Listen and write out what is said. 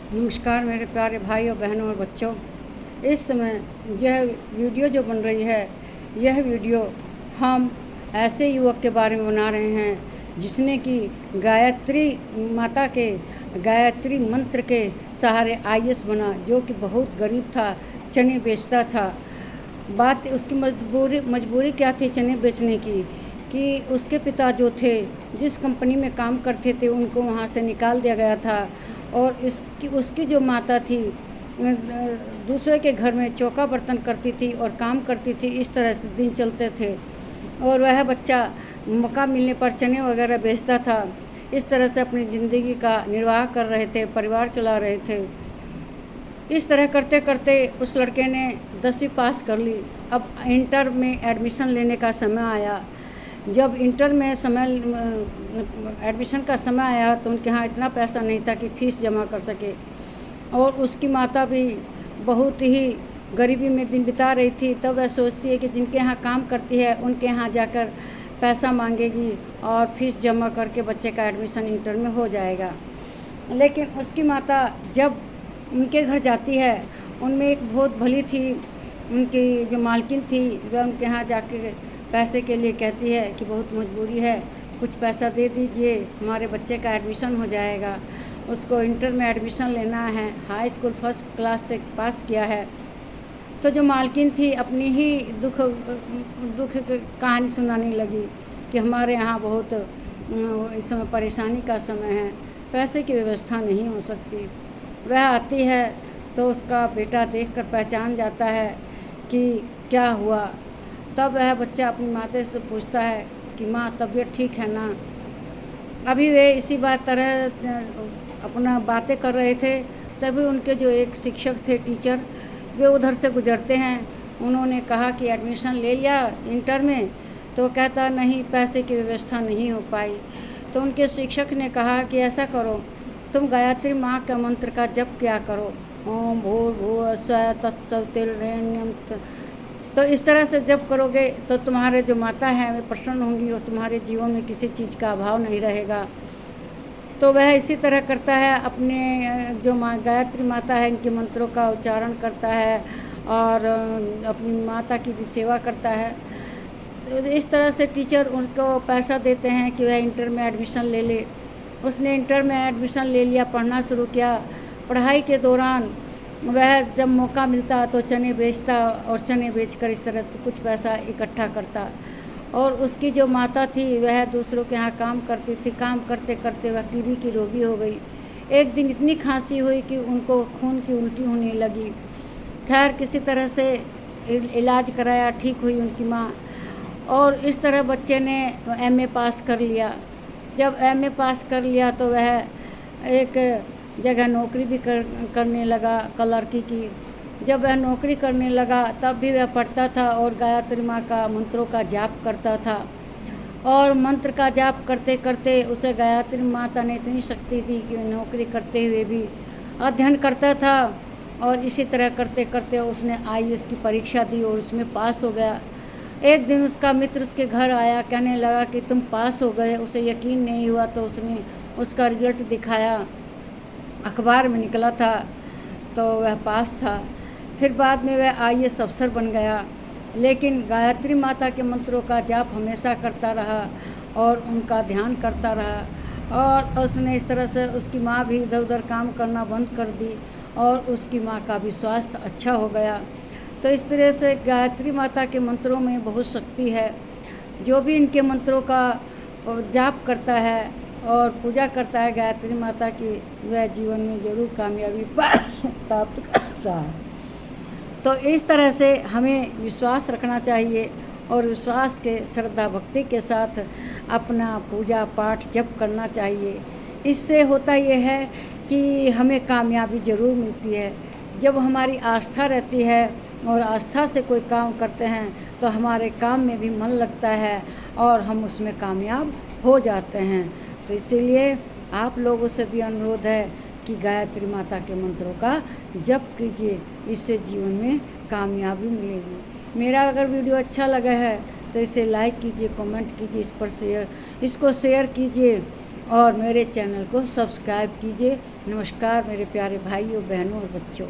नमस्कार मेरे प्यारे भाई और बहनों और बच्चों। इस समय यह वीडियो जो बन रही है, यह वीडियो हम ऐसे युवक के बारे में बना रहे हैं जिसने कि गायत्री माता के गायत्री मंत्र के सहारे आईएएस बना, जो कि बहुत गरीब था, चने बेचता था। बात उसकी मजबूरी क्या थी चने बेचने की, कि उसके पिता जो थे, जिस कंपनी में काम करते थे, उनको वहाँ से निकाल दिया गया था। और उसकी जो माता थी दूसरे के घर में चौका बर्तन करती थी और काम करती थी। इस तरह से दिन चलते थे और वह बच्चा मौका मिलने पर चने वगैरह बेचता था। इस तरह से अपनी ज़िंदगी का निर्वाह कर रहे थे, परिवार चला रहे थे। इस तरह करते करते उस लड़के ने 10वीं पास कर ली। अब इंटर में एडमिशन लेने का समय आया। जब इंटर में एडमिशन का समय आया तो उनके यहाँ इतना पैसा नहीं था कि फ़ीस जमा कर सके। और उसकी माता भी बहुत ही गरीबी में दिन बिता रही थी। तब वह सोचती है कि जिनके यहाँ काम करती है उनके यहाँ जाकर पैसा मांगेगी और फीस जमा करके बच्चे का एडमिशन इंटर में हो जाएगा। लेकिन उसकी माता जब उनके घर जाती है, उनमें एक बहुत भली थी, उनकी जो मालकिन थी, वह उनके यहाँ जाके पैसे के लिए कहती है कि बहुत मजबूरी है, कुछ पैसा दे दीजिए, हमारे बच्चे का एडमिशन हो जाएगा। उसको इंटर में एडमिशन लेना है, हाई स्कूल फर्स्ट क्लास से पास किया है। तो जो मालकिन थी अपनी ही दुख कहानी सुनाने लगी कि हमारे यहाँ बहुत इस समय परेशानी का समय है, पैसे की व्यवस्था नहीं हो सकती। वह आती है तो उसका बेटा देखकर पहचान जाता है कि क्या हुआ। तब वह बच्चा अपनी माता से पूछता है कि माँ तबीयत ठीक है ना। अभी वे इसी तरह अपना बातें कर रहे थे, तभी उनके जो एक शिक्षक थे, टीचर, वे उधर से गुजरते हैं। उन्होंने कहा कि एडमिशन ले लिया इंटर में, तो कहता नहीं, पैसे की व्यवस्था नहीं हो पाई। तो उनके शिक्षक ने कहा कि ऐसा करो, तुम गायत्री माँ का मंत्र का जप किया करो, ओम भूर्भुवः स्वः तत्सवितुर्वरेण्यं। तो इस तरह से जब करोगे तो तुम्हारे जो माता हैं वे प्रसन्न होंगी और तुम्हारे जीवन में किसी चीज़ का अभाव नहीं रहेगा। तो वह इसी तरह करता है, अपने जो गायत्री माता है इनके मंत्रों का उच्चारण करता है और अपनी माता की भी सेवा करता है। तो इस तरह से टीचर उनको पैसा देते हैं कि वह इंटर में एडमिशन ले ले। उसने इंटर में एडमिशन ले लिया, पढ़ना शुरू किया। पढ़ाई के दौरान वह जब मौका मिलता तो चने बेचता और चने बेचकर इस तरह तो कुछ पैसा इकट्ठा करता। और उसकी जो माता थी वह दूसरों के यहाँ काम करती थी। काम करते करते वह टीबी की रोगी हो गई। एक दिन इतनी खांसी हुई कि उनको खून की उल्टी होने लगी। खैर किसी तरह से इलाज कराया, ठीक हुई उनकी माँ। और इस तरह बच्चे ने एमए पास कर लिया। जब एमए पास कर लिया तो वह एक जगह नौकरी भी करने लगा, क्लर्की की। जब वह नौकरी करने लगा तब भी वह पढ़ता था और गायत्री माँ का मंत्रों का जाप करता था। और मंत्र का जाप करते करते उसे गायत्री माता ने इतनी शक्ति दी कि वह नौकरी करते हुए भी अध्ययन करता था। और इसी तरह करते करते उसने आईएएस की परीक्षा दी और उसमें पास हो गया। एक दिन उसका मित्र उसके घर आया, कहने लगा कि तुम पास हो गए। उसे यकीन नहीं हुआ तो उसने उसका रिजल्ट दिखाया, अखबार में निकला था, तो वह पास था। फिर बाद में वह आईएएस अफसर बन गया। लेकिन गायत्री माता के मंत्रों का जाप हमेशा करता रहा और उनका ध्यान करता रहा। और उसने इस तरह से उसकी माँ भी इधर उधर काम करना बंद कर दी और उसकी माँ का भी स्वास्थ्य अच्छा हो गया। तो इस तरह से गायत्री माता के मंत्रों में बहुत शक्ति है। जो भी इनके मंत्रों का जाप करता है और पूजा करता है गायत्री माता की, वह जीवन में ज़रूर कामयाबी प्राप्त करता है। तो इस तरह से हमें विश्वास रखना चाहिए और विश्वास के श्रद्धा भक्ति के साथ अपना पूजा पाठ जप करना चाहिए। इससे होता यह है कि हमें कामयाबी ज़रूर मिलती है। जब हमारी आस्था रहती है और आस्था से कोई काम करते हैं तो हमारे काम में भी मन लगता है और हम उसमें कामयाब हो जाते हैं। तो इसीलिए आप लोगों से भी अनुरोध है कि गायत्री माता के मंत्रों का जप कीजिए, इससे जीवन में कामयाबी मिलेगी। मेरा अगर वीडियो अच्छा लगा है तो इसे लाइक कीजिए, कमेंट कीजिए, इसको शेयर कीजिए और मेरे चैनल को सब्सक्राइब कीजिए। नमस्कार मेरे प्यारे भाइयों, बहनों और बच्चों।